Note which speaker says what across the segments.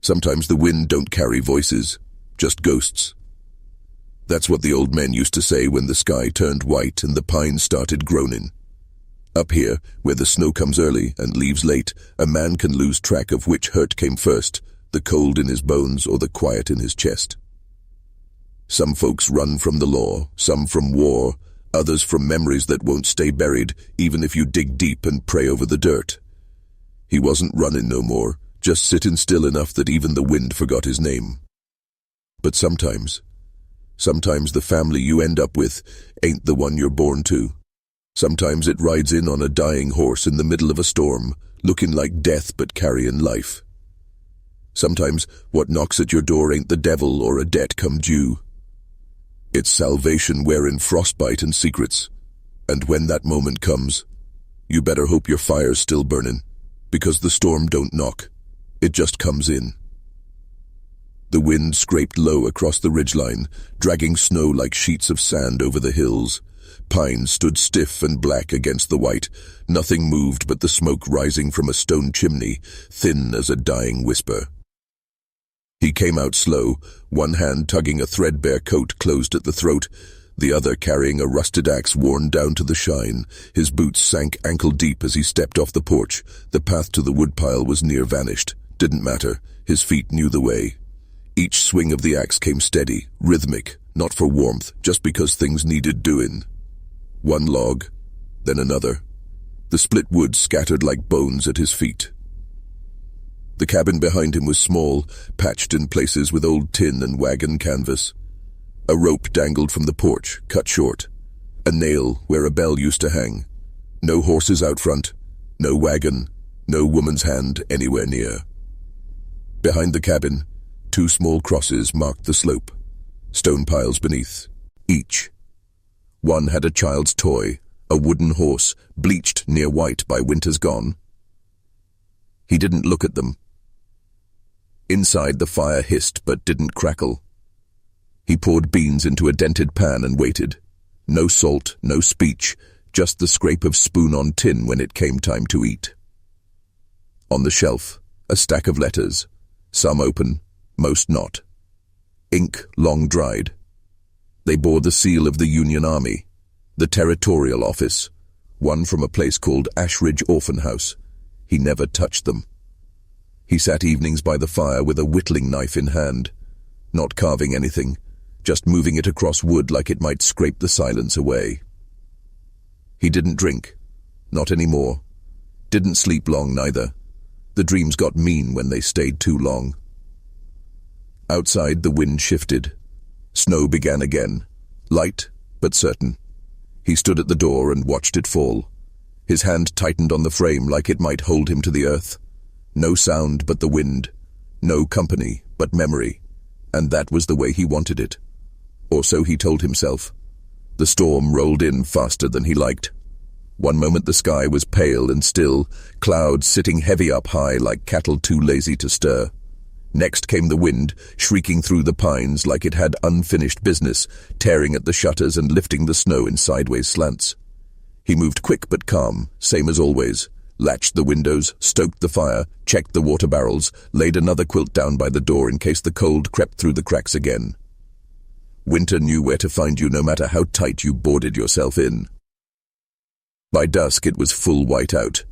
Speaker 1: Sometimes the wind don't carry voices, just ghosts. That's what the old men used to say when the sky turned white and the pines started groaning. Up here, where the snow comes early and leaves late, a man can lose track of which hurt came first, the cold in his bones or the quiet in his chest. Some folks run from the law, some from war, others from memories that won't stay buried, even if you dig deep and pray over the dirt. He wasn't running no more, just sitting still enough that even the wind forgot his name. But sometimes the family you end up with ain't the one you're born to. Sometimes it rides in on a dying horse in the middle of a storm, looking like death but carrying life. Sometimes what knocks at your door ain't the devil or a debt come due. It's salvation wearing frostbite and secrets. And when that moment comes, you better hope your fire's still burning, because the storm don't knock, it just comes in. The wind scraped low across the ridgeline, dragging snow like sheets of sand over the hills. Pines stood stiff and black against the white. Nothing moved but the smoke rising from a stone chimney, thin as a dying whisper. He came out slow, one hand tugging a threadbare coat closed at the throat, the other carrying a rusted axe worn down to the shine. His boots sank ankle-deep as he stepped off the porch. The path to the woodpile was near vanished. Didn't matter. His feet knew the way. Each swing of the axe came steady, rhythmic, not for warmth, just because things needed doing. One log, then another. The split wood scattered like bones at his feet. The cabin behind him was small, patched in places with old tin and wagon canvas. A rope dangled from the porch, cut short. A nail where a bell used to hang. No horses out front, no wagon, no woman's hand anywhere near. Behind the cabin, 2 small crosses marked the slope, stone piles beneath, each. One had a child's toy, a wooden horse, bleached near white by winters gone. He didn't look at them. Inside, the fire hissed but didn't crackle. He poured beans into a dented pan and waited. No salt, no speech, just the scrape of spoon on tin when it came time to eat. On the shelf, a stack of letters, some open, most not. Ink long dried. They bore the seal of the Union Army, the Territorial Office, one from a place called Ashridge Orphan House. He never touched them. He sat evenings by the fire with a whittling knife in hand, not carving anything, just moving it across wood like it might scrape the silence away. He didn't drink, not anymore. Didn't sleep long neither. The dreams got mean when they stayed too long. Outside, the wind shifted. Snow began again, light but certain. He stood at the door and watched it fall. His hand tightened on the frame like it might hold him to the earth. No sound but the wind, no company but memory, and that was the way he wanted it. Or so he told himself. The storm rolled in faster than he liked. One moment the sky was pale and still, clouds sitting heavy up high like cattle too lazy to stir. Next came the wind, shrieking through the pines like it had unfinished business, tearing at the shutters and lifting the snow in sideways slants. He moved quick but calm, same as always. Latched the windows, stoked the fire, checked the water barrels, laid another quilt down by the door in case the cold crept through the cracks again. Winter knew where to find you no matter how tight you boarded yourself in. By dusk it was full white out.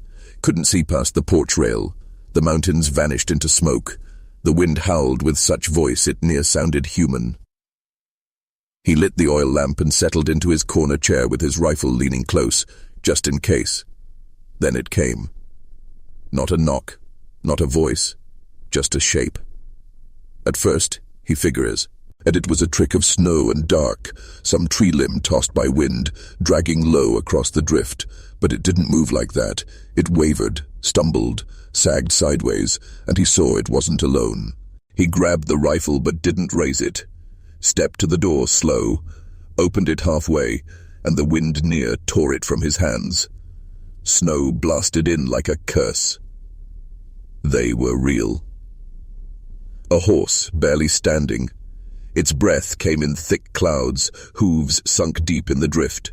Speaker 1: Couldn't see past the porch rail. The mountains vanished into smoke. The wind howled with such voice it near sounded human. He lit the oil lamp and settled into his corner chair with his rifle leaning close, just in case. Then it came. Not a knock, not a voice, just a shape. At first, he figures, and it was a trick of snow and dark, some tree limb tossed by wind, dragging low across the drift, but it didn't move like that. It wavered, stumbled, sagged sideways, and he saw it wasn't alone. He grabbed the rifle but didn't raise it. Stepped to the door slow, opened it halfway, and the wind near tore it from his hands. Snow blasted in like a curse. They were real. A horse, barely standing. Its breath came in thick clouds, hooves sunk deep in the drift.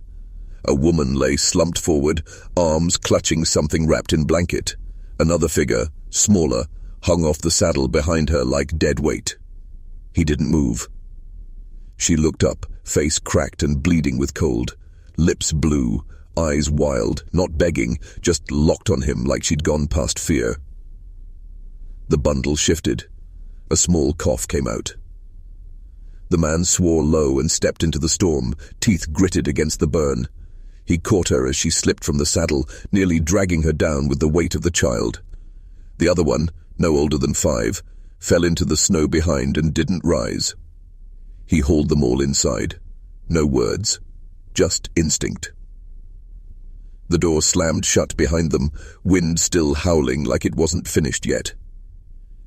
Speaker 1: A woman lay slumped forward, arms clutching something wrapped in blanket. Another figure, smaller, hung off the saddle behind her like dead weight. He didn't move. She looked up, face cracked and bleeding with cold, lips blue, eyes wild, not begging, just locked on him like she'd gone past fear. The bundle shifted. A small cough came out. The man swore low and stepped into the storm, teeth gritted against the burn. He caught her as she slipped from the saddle, nearly dragging her down with the weight of the child. The other one, no older than 5, fell into the snow behind and didn't rise. He hauled them all inside. No words, just instinct. The door slammed shut behind them, wind still howling like it wasn't finished yet.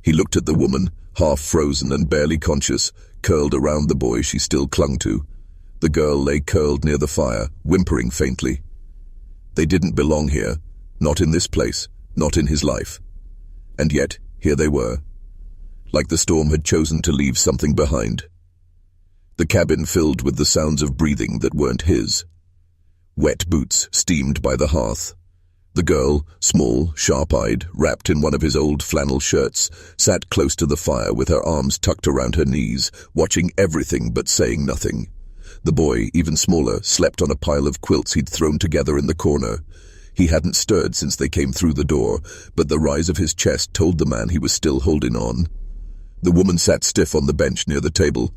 Speaker 1: He looked at the woman, half frozen and barely conscious, curled around the boy she still clung to. The girl lay curled near the fire, whimpering faintly. They didn't belong here, not in this place, not in his life. And yet, here they were, like the storm had chosen to leave something behind. The cabin filled with the sounds of breathing that weren't his. Wet boots steamed by the hearth. The girl, small, sharp-eyed, wrapped in one of his old flannel shirts, sat close to the fire with her arms tucked around her knees, watching everything but saying nothing. The boy, even smaller, slept on a pile of quilts he'd thrown together in the corner. He hadn't stirred since they came through the door, but the rise of his chest told the man he was still holding on. The woman sat stiff on the bench near the table.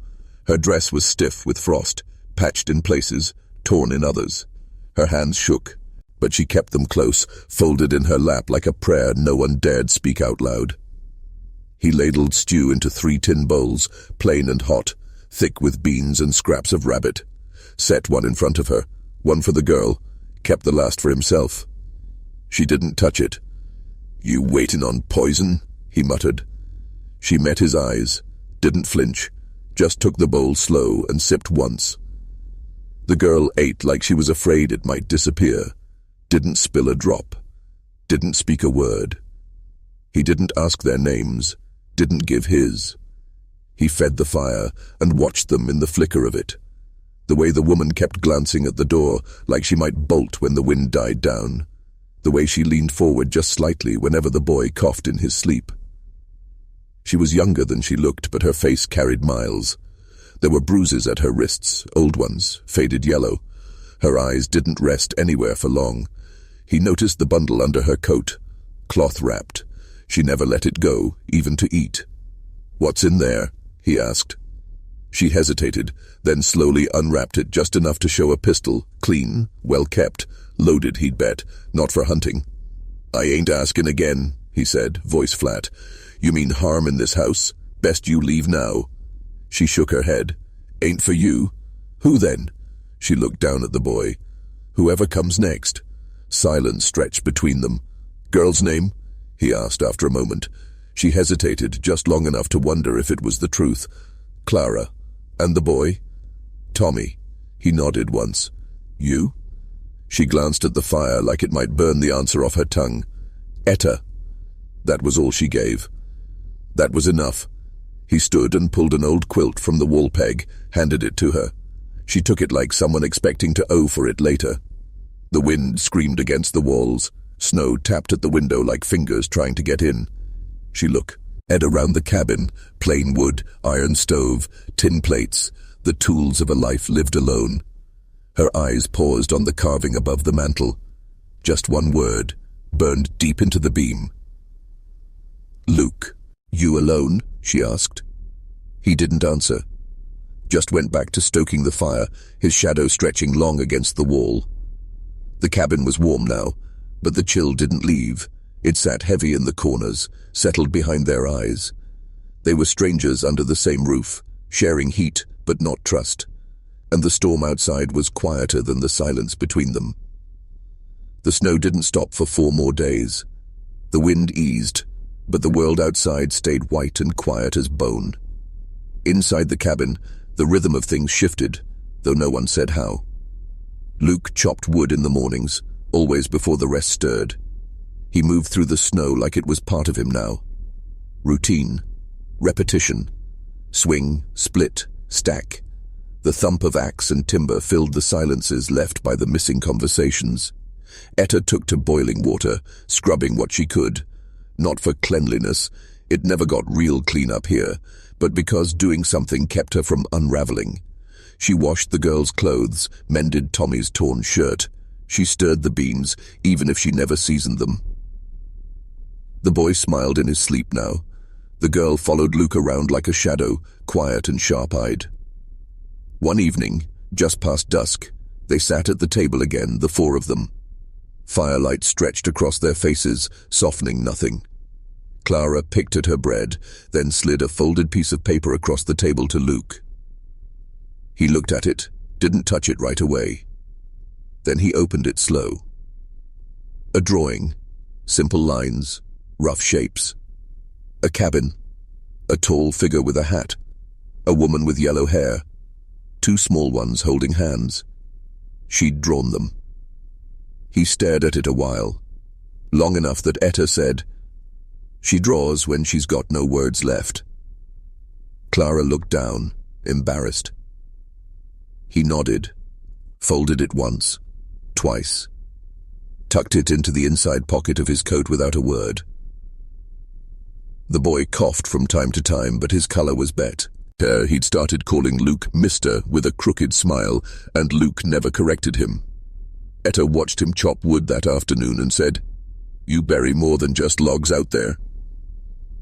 Speaker 1: Her dress was stiff with frost, patched in places, torn in others. Her hands shook, but she kept them close, folded in her lap like a prayer no one dared speak out loud. He ladled stew into 3 tin bowls, plain and hot, thick with beans and scraps of rabbit. Set one in front of her, one for the girl, kept the last for himself. She didn't touch it. "You waiting on poison?" he muttered. She met his eyes, didn't flinch, just took the bowl slow and sipped once. The girl ate like she was afraid it might disappear, didn't spill a drop, didn't speak a word. He didn't ask their names, didn't give his. He fed the fire and watched them in the flicker of it. The way the woman kept glancing at the door, like she might bolt when the wind died down. The way she leaned forward just slightly whenever the boy coughed in his sleep. She was younger than she looked, but her face carried miles. There were bruises at her wrists, old ones, faded yellow. Her eyes didn't rest anywhere for long. He noticed the bundle under her coat, cloth-wrapped. She never let it go, even to eat. "What's in there?" he asked. She hesitated, then slowly unwrapped it just enough to show a pistol, clean, well-kept, loaded, he'd bet, not for hunting. "I ain't asking again," he said, voice flat. "You mean harm in this house? Best you leave now." She shook her head. "Ain't for you? Who then?" She looked down at the boy. "Whoever comes next." Silence stretched between them. "Girl's name?" he asked after a moment. She hesitated just long enough to wonder if it was the truth. "Clara. And the boy?" "Tommy." He nodded once. "You?" She glanced at the fire like it might burn the answer off her tongue. "Etta." That was all she gave. That was enough. He stood and pulled an old quilt from the wall peg, handed it to her. She took it like someone expecting to owe for it later. The wind screamed against the walls. Snow tapped at the window like fingers trying to get in. She looked around the cabin, plain wood, iron stove, tin plates, the tools of a life lived alone. Her eyes paused on the carving above the mantel. Just one word, burned deep into the beam. "Luke, you alone?" she asked. He didn't answer. Just went back to stoking the fire, his shadow stretching long against the wall. The cabin was warm now, but the chill didn't leave. It sat heavy in the corners, settled behind their eyes. They were strangers under the same roof, sharing heat but not trust, and the storm outside was quieter than the silence between them. The snow didn't stop for 4 more days. The wind eased, but the world outside stayed white and quiet as bone. Inside the cabin, the rhythm of things shifted, though no one said how. Luke chopped wood in the mornings, always before the rest stirred. He moved through the snow like it was part of him now. Routine, repetition, swing, split, stack. The thump of axe and timber filled the silences left by the missing conversations. Etta took to boiling water, scrubbing what she could. Not for cleanliness, It never got real clean up here, but because doing something kept her from unraveling. She washed the girl's clothes, mended Tommy's torn shirt. She stirred the beans, even if she never seasoned them. The boy smiled in his sleep now. The girl followed Luke around like a shadow, quiet and sharp-eyed. One evening, just past dusk, they sat at the table again, the four of them. Firelight stretched across their faces, softening nothing. Clara picked at her bread, then slid a folded piece of paper across the table to Luke. He looked at it, didn't touch it right away. Then he opened it slow. A drawing, simple lines, rough shapes. A cabin, a tall figure with a hat, a woman with yellow hair, two small ones holding hands. She'd drawn them. He stared at it a while, long enough that Etta said, "She draws when she's got no words left." Clara looked down, embarrassed. He nodded, folded it once, twice, tucked it into the inside pocket of his coat without a word. The boy coughed from time to time, but his color was bet. He'd started calling Luke Mr. with a crooked smile, and Luke never corrected him. Etta watched him chop wood that afternoon and said, "You bury more than just logs out there."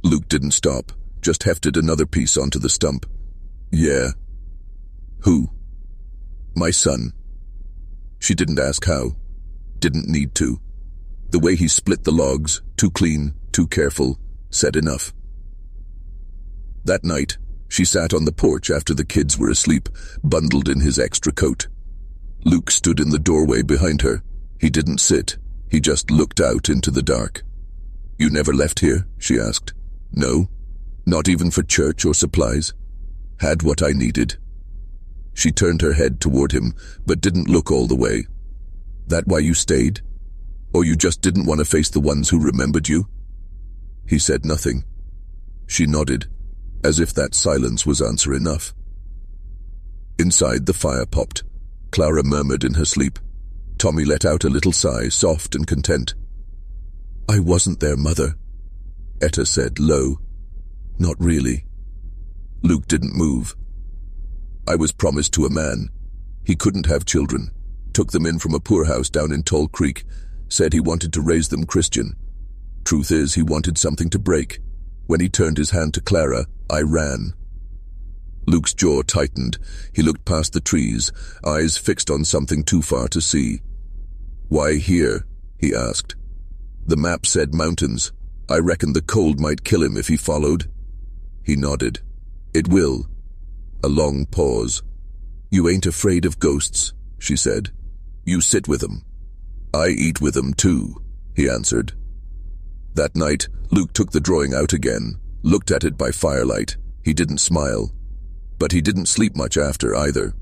Speaker 1: Luke didn't stop, just hefted another piece onto the stump. "Yeah." "Who?" "My son." She didn't ask how. Didn't need to. The way he split the logs, too clean, too careful, said enough. That night, she sat on the porch after the kids were asleep, bundled in his extra coat. Luke stood in the doorway behind her. He didn't sit. He just looked out into the dark. "You never left here?" she asked. "No. Not even for church or supplies. Had what I needed." She turned her head toward him, but didn't look all the way. "That why you stayed? Or you just didn't want to face the ones who remembered you?" He said nothing. She nodded, as if that silence was answer enough. Inside, the fire popped. Clara murmured in her sleep. Tommy let out a little sigh, soft and content. "I wasn't there, Mother," Etta said low. "Not really." Luke didn't move. "I was promised to a man. He couldn't have children. Took them in from a poorhouse down in Tall Creek. Said he wanted to raise them Christian. Truth is, he wanted something to break. When he turned his hand to Clara, I ran." Luke's jaw tightened. He looked past the trees, eyes fixed on something too far to see. "Why here?" he asked. "The map said mountains. I reckon the cold might kill him if he followed." He nodded. "It will." A long pause. "You ain't afraid of ghosts," she said. "You sit with them." "I eat with them too," he answered. That night, Luke took the drawing out again, looked at it by firelight. He didn't smile. But he didn't sleep much after either.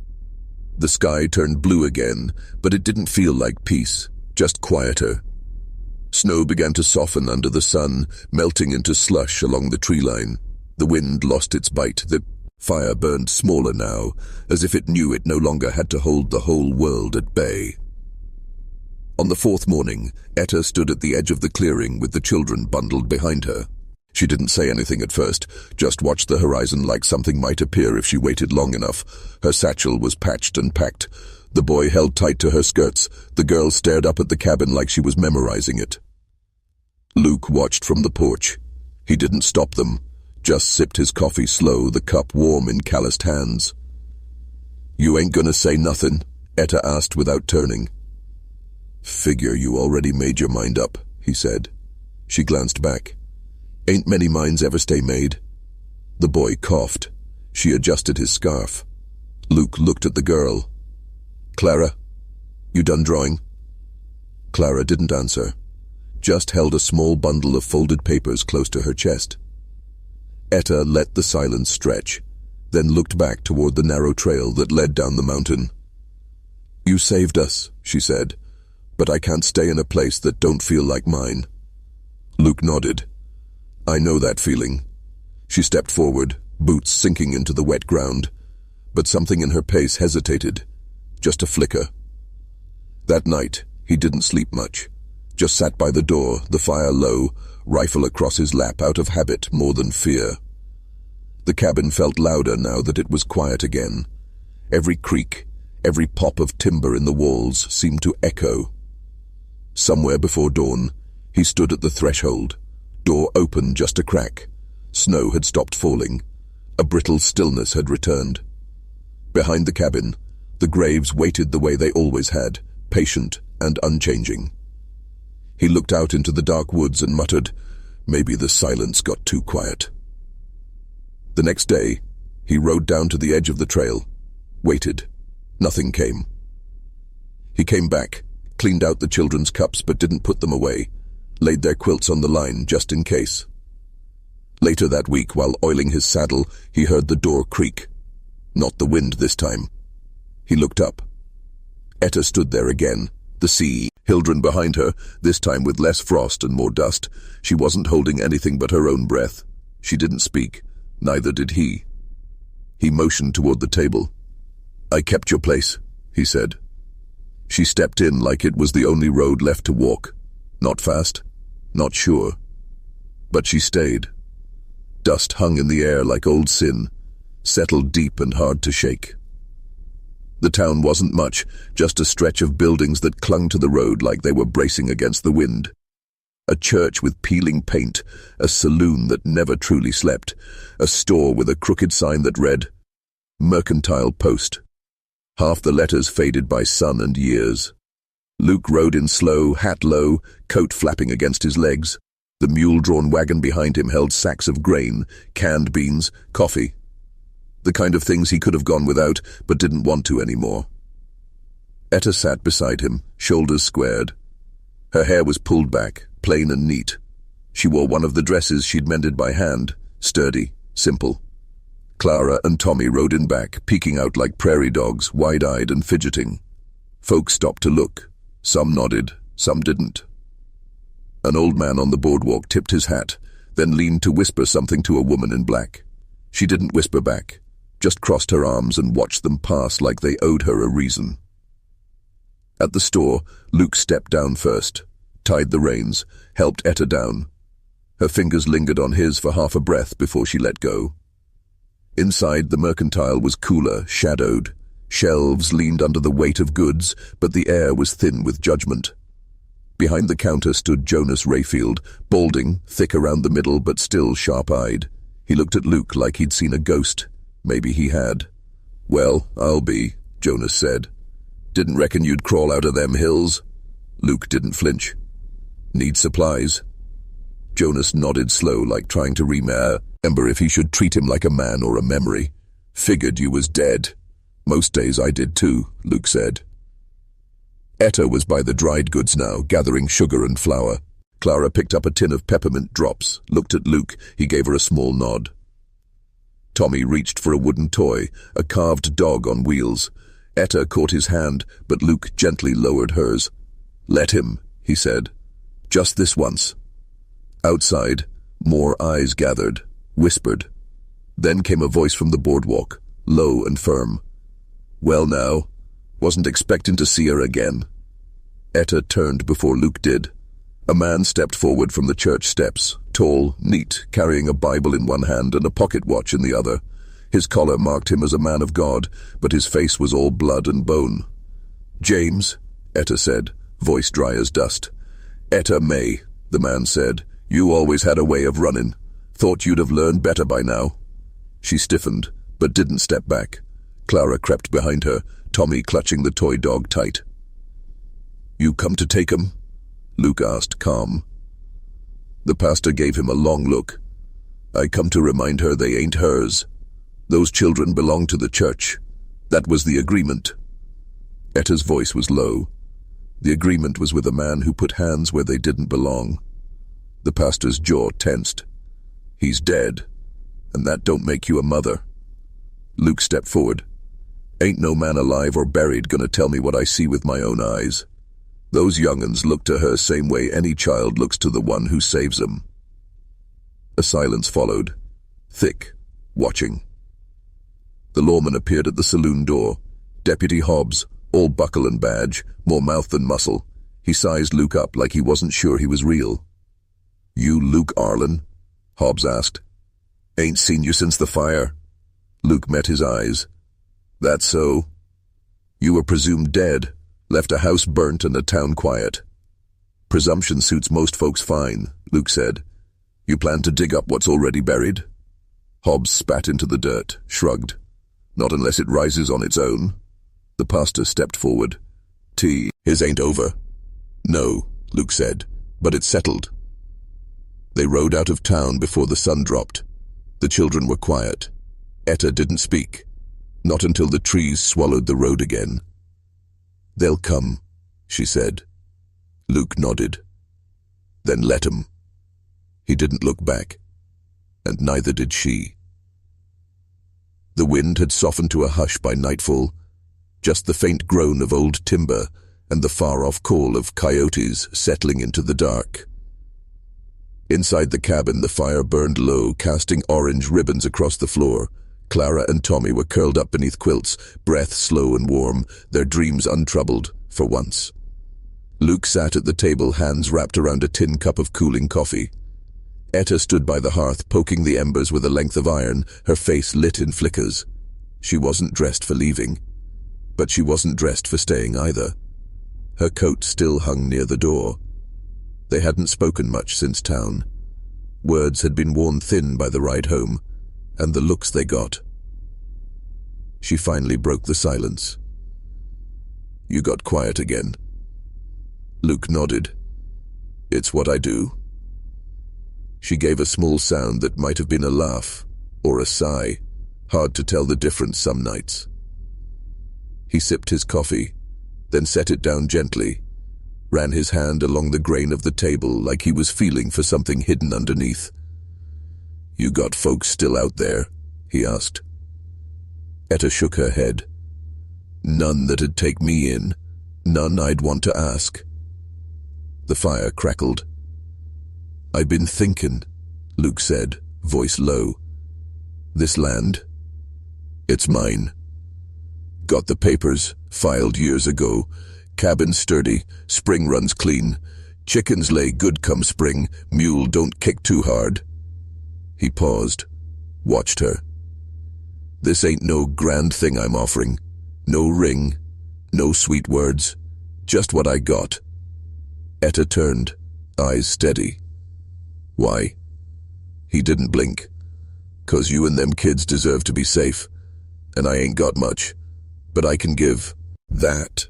Speaker 1: The sky turned blue again, but it didn't feel like peace, just quieter. Snow began to soften under the sun, melting into slush along the tree line. The wind lost its bite. The fire burned smaller now, as if it knew it no longer had to hold the whole world at bay. On the fourth morning, Etta stood at the edge of the clearing with the children bundled behind her. She didn't say anything at first, just watched the horizon like something might appear if she waited long enough. Her satchel was patched and packed. The boy held tight to her skirts. The girl stared up at the cabin like she was memorizing it. Luke watched from the porch. He didn't stop them, just sipped his coffee slow, the cup warm in calloused hands. "You ain't gonna say nothin'?" Etta asked without turning. "Figure you already made your mind up," he said. She glanced back. "Ain't many minds ever stay made." The boy coughed. She adjusted his scarf. Luke looked at the girl. "Clara, you done drawing?" Clara didn't answer, just held a small bundle of folded papers close to her chest. Etta let the silence stretch, then looked back toward the narrow trail that led down the mountain. "You saved us," she said, "but I can't stay in a place that don't feel like mine." Luke nodded. "I know that feeling." She stepped forward, boots sinking into the wet ground, but something in her pace hesitated, just a flicker. That night, he didn't sleep much, just sat by the door, the fire low, rifle across his lap out of habit more than fear. The cabin felt louder now that it was quiet again. Every creak, every pop of timber in the walls seemed to echo. Somewhere before dawn, he stood at the threshold, door open just a crack. Snow had stopped falling. A brittle stillness had returned. Behind the cabin, the graves waited the way they always had, patient and unchanging. He looked out into the dark woods and muttered, "Maybe the silence got too quiet." The next day, he rode down to the edge of the trail, waited. Nothing came. He came back, cleaned out the children's cups but didn't put them away, laid their quilts on the line just in case. Later that week, while oiling his saddle, he heard the door creak. Not the wind this time. He looked up. Etta stood there again, the sea, Hildren behind her, this time with less frost and more dust. She wasn't holding anything but her own breath. She didn't speak. Neither did he. He motioned toward the table. "I kept your place," he said. She stepped in like it was the only road left to walk. Not fast, not sure. But she stayed. Dust hung in the air like old sin, settled deep and hard to shake. The town wasn't much, just a stretch of buildings that clung to the road like they were bracing against the wind. A church with peeling paint, a saloon that never truly slept, a store with a crooked sign that read, "Mercantile Post." Half the letters faded by sun and years. Luke rode in slow, hat low, coat flapping against his legs. The mule-drawn wagon behind him held sacks of grain, canned beans, coffee. The kind of things he could have gone without, but didn't want to anymore. Etta sat beside him, shoulders squared. Her hair was pulled back, plain and neat. She wore one of the dresses she'd mended by hand, sturdy, simple. Clara and Tommy rode in back, peeking out like prairie dogs, wide-eyed and fidgeting. Folk stopped to look. Some nodded, some didn't. An old man on the boardwalk tipped his hat, then leaned to whisper something to a woman in black. She didn't whisper back, just crossed her arms and watched them pass like they owed her a reason. At the store, Luke stepped down first, tied the reins, helped Etta down. Her fingers lingered on his for half a breath before she let go. Inside, the mercantile was cooler, shadowed. Shelves leaned under the weight of goods, but the air was thin with judgment. Behind the counter stood Jonas Rayfield, balding, thick around the middle but still sharp-eyed. He looked at Luke like he'd seen a ghost. Maybe he had. "Well, I'll be," Jonas said. "Didn't reckon you'd crawl out of them hills." Luke didn't flinch. "Need supplies?" Jonas nodded slow, like trying to remember if he should treat him like a man or a memory. "Figured you was dead." "Most days I did too," Luke said. Etta was by the dried goods now, gathering sugar and flour. Clara picked up a tin of peppermint drops, looked at Luke. He gave her a small nod. Tommy reached for a wooden toy, a carved dog on wheels. Etta caught his hand, but Luke gently lowered hers. "Let him," he said. "Just this once." Outside, more eyes gathered, whispered. Then came a voice from the boardwalk, low and firm. "Well now, wasn't expecting to see her again." Etta turned before Luke did. A man stepped forward from the church steps, tall, neat, carrying a Bible in one hand and a pocket watch in the other. His collar marked him as a man of God, but his face was all blood and bone. "James," Etta said, voice dry as dust. "Etta May," the man said. "You always had a way of running. Thought you'd have learned better by now." She stiffened, but didn't step back. Clara crept behind her, Tommy clutching the toy dog tight. "You come to take 'em?" Luke asked, calm. The pastor gave him a long look. "I come to remind her they ain't hers. Those children belong to the church. That was the agreement." Etta's voice was low. The agreement was with a man who put hands where they didn't belong. The pastor's jaw tensed. "He's dead, and that don't make you a mother." Luke stepped forward. "Ain't no man alive or buried gonna tell me what I see with my own eyes. Those young'uns look to her same way any child looks to the one who saves them." A silence followed, thick, watching. The lawman appeared at the saloon door. Deputy Hobbs, all buckle and badge, more mouth than muscle. He sized Luke up like he wasn't sure he was real. "You Luke Arlen?" Hobbs asked. "Ain't seen you since the fire." Luke met his eyes. "That's so. You were presumed dead, left a house burnt and a town quiet." "Presumption suits most folks fine," Luke said. "You plan to dig up what's already buried?" Hobbs spat into the dirt, shrugged. "Not unless it rises on its own." The pastor stepped forward. "His ain't over." "No," Luke said, "but it's settled." They rode out of town before the sun dropped. The children were quiet. Etta didn't speak, not until the trees swallowed the road again. "They'll come," she said. Luke nodded. "Then let 'em." He didn't look back, and neither did she. The wind had softened to a hush by nightfall, just the faint groan of old timber and the far-off call of coyotes settling into the dark. Inside the cabin, the fire burned low, casting orange ribbons across the floor. Clara and Tommy were curled up beneath quilts, breath slow and warm, their dreams untroubled, for once. Luke sat at the table, hands wrapped around a tin cup of cooling coffee. Etta stood by the hearth, poking the embers with a length of iron, her face lit in flickers. She wasn't dressed for leaving, but she wasn't dressed for staying either. Her coat still hung near the door. They hadn't spoken much since town. Words had been worn thin by the ride home, and the looks they got. She finally broke the silence. "You got quiet again." Luke nodded. "It's what I do." She gave a small sound that might have been a laugh or a sigh, hard to tell the difference some nights. He sipped his coffee, then set it down gently, ran his hand along the grain of the table like he was feeling for something hidden underneath. "You got folks still out there?" he asked. Etta shook her head. "None that'd take me in, none I'd want to ask." The fire crackled. "I been thinkin'," Luke said, voice low. "This land, it's mine. Got the papers, filed years ago. Cabin sturdy, spring runs clean. Chickens lay good come spring, mule don't kick too hard." He paused, watched her. "This ain't no grand thing I'm offering. No ring, no sweet words, just what I got." Etta turned, eyes steady. "Why?" He didn't blink. "'Cause you and them kids deserve to be safe, and I ain't got much, but I can give that."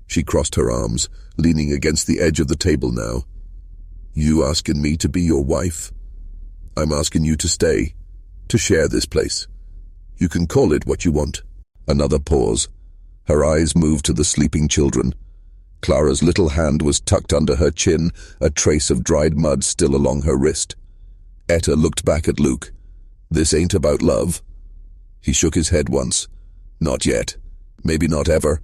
Speaker 1: She crossed her arms, leaning against the edge of the table now. "You asking me to be your wife? I'm asking you to stay, to share this place. You can call it what you want." Another pause. Her eyes moved to the sleeping children. Clara's little hand was tucked under her chin, a trace of dried mud still along her wrist. Etta looked back at Luke. "This ain't about love." He shook his head once. "Not yet. Maybe not ever.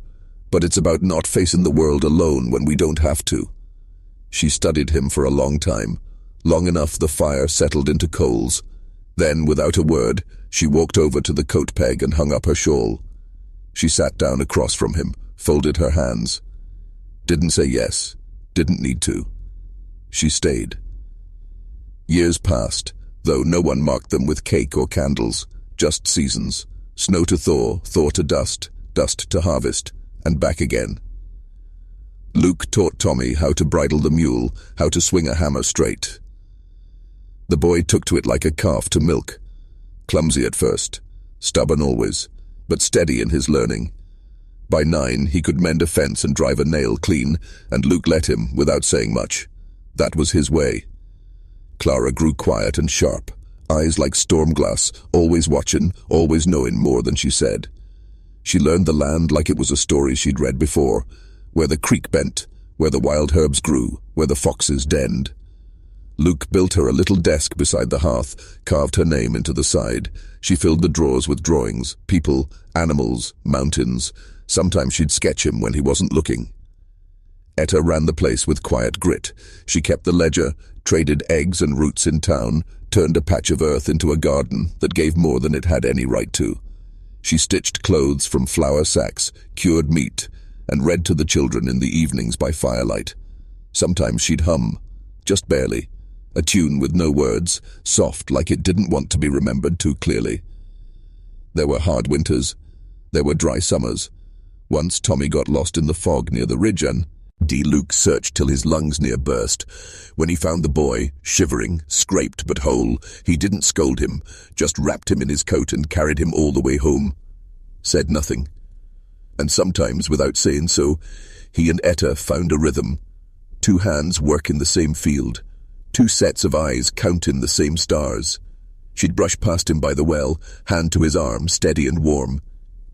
Speaker 1: But it's about not facing the world alone when we don't have to." She studied him for a long time, long enough the fire settled into coals. Then, without a word, she walked over to the coat peg and hung up her shawl. She sat down across from him, folded her hands. Didn't say yes, didn't need to. She stayed. Years passed, though no one marked them with cake or candles, just seasons. Snow to thaw, thaw to dust, dust to harvest, and back again. Luke taught Tommy how to bridle the mule, how to swing a hammer straight. The boy took to it like a calf to milk. Clumsy at first, stubborn always, but steady in his learning. By 9, he could mend a fence and drive a nail clean, and Luke let him without saying much. That was his way. Clara grew quiet and sharp, eyes like storm glass, always watching, always knowing more than she said. She learned the land like it was a story she'd read before, where the creek bent, where the wild herbs grew, where the foxes denned. Luke built her a little desk beside the hearth, carved her name into the side. She filled the drawers with drawings, people, animals, mountains. Sometimes she'd sketch him when he wasn't looking. Etta ran the place with quiet grit. She kept the ledger, traded eggs and roots in town, turned a patch of earth into a garden that gave more than it had any right to. She stitched clothes from flour sacks, cured meat, and read to the children in the evenings by firelight. Sometimes she'd hum, just barely, a tune with no words, soft like it didn't want to be remembered too clearly. There were hard winters. There were dry summers. Once Tommy got lost in the fog near the ridge and Luke searched till his lungs near burst. When he found the boy, shivering, scraped but whole, he didn't scold him, just wrapped him in his coat and carried him all the way home. Said nothing. And sometimes, without saying so, he and Etta found a rhythm. 2 hands work in the same field. 2 sets of eyes count in the same stars. She'd brush past him by the well, hand to his arm, steady and warm.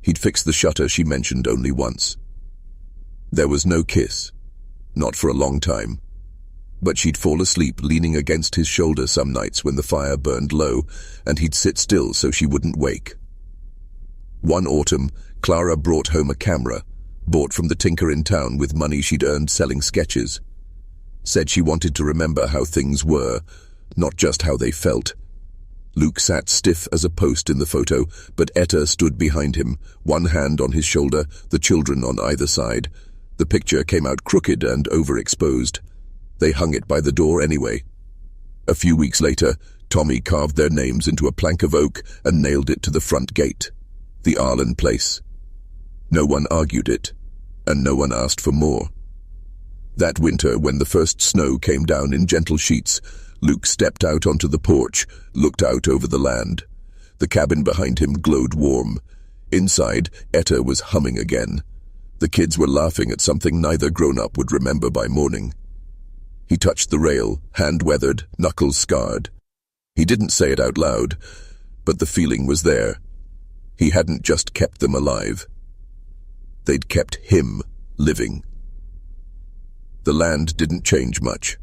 Speaker 1: He'd fix the shutter she mentioned only once. There was no kiss. Not for a long time. But she'd fall asleep leaning against his shoulder some nights when the fire burned low, and he'd sit still so she wouldn't wake. One autumn, Clara brought home a camera, bought from the tinker in town with money she'd earned selling sketches. Said she wanted to remember how things were, not just how they felt. Luke sat stiff as a post in the photo, but Etta stood behind him, one hand on his shoulder, the children on either side. The picture came out crooked and overexposed. They hung it by the door anyway. A few weeks later, Tommy carved their names into a plank of oak and nailed it to the front gate, the Arlen place. No one argued it, and no one asked for more. That winter, when the first snow came down in gentle sheets, Luke stepped out onto the porch, looked out over the land. The cabin behind him glowed warm. Inside, Etta was humming again. The kids were laughing at something neither grown-up would remember by morning. He touched the rail, hand weathered, knuckles scarred. He didn't say it out loud, but the feeling was there. He hadn't just kept them alive. They'd kept him living. The land didn't change much.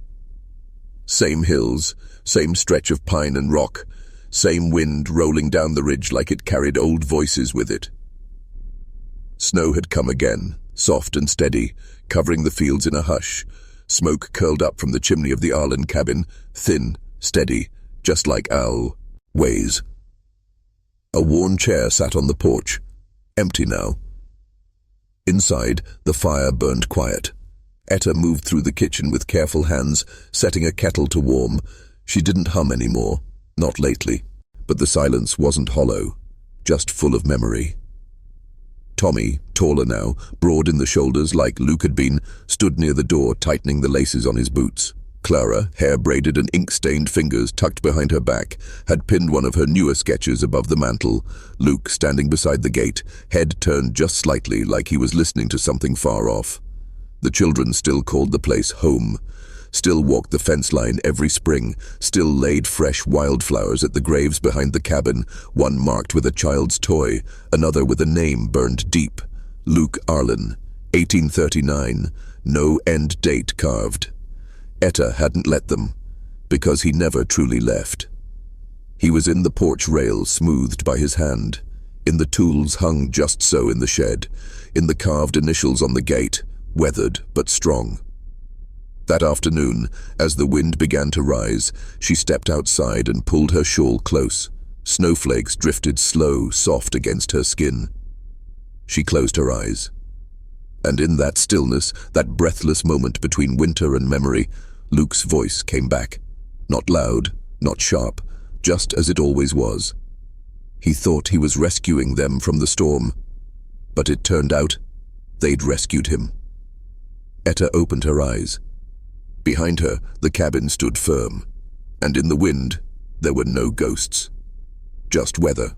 Speaker 1: Same hills, same stretch of pine and rock, same wind rolling down the ridge like it carried old voices with it. Snow had come again, soft and steady, covering the fields in a hush. Smoke curled up from the chimney of the Arlen cabin, thin, steady, just like owl ways. A worn chair sat on the porch, empty now. Inside, the fire burned quiet. Etta moved through the kitchen with careful hands, setting a kettle to warm. She didn't hum anymore, not lately, but the silence wasn't hollow, just full of memory. Tommy, taller now, broad in the shoulders like Luke had been, stood near the door tightening the laces on his boots. Clara, hair braided and ink-stained fingers tucked behind her back, had pinned one of her newer sketches above the mantel. Luke, standing beside the gate, head turned just slightly like he was listening to something far off. The children still called the place home, still walked the fence line every spring, still laid fresh wildflowers at the graves behind the cabin, one marked with a child's toy, another with a name burned deep. Luke Arlen, 1839, no end date carved. Etta hadn't let them, because he never truly left. He was in the porch rail smoothed by his hand, in the tools hung just so in the shed, in the carved initials on the gate, weathered but strong. That afternoon, as the wind began to rise, she stepped outside and pulled her shawl close. Snowflakes drifted slow, soft against her skin. She closed her eyes. And in that stillness, that breathless moment between winter and memory, Luke's voice came back. Not loud, not sharp, just as it always was. He thought he was rescuing them from the storm, but it turned out they'd rescued him. Etta opened her eyes. Behind her, the cabin stood firm, and in the wind, there were no ghosts, just weather.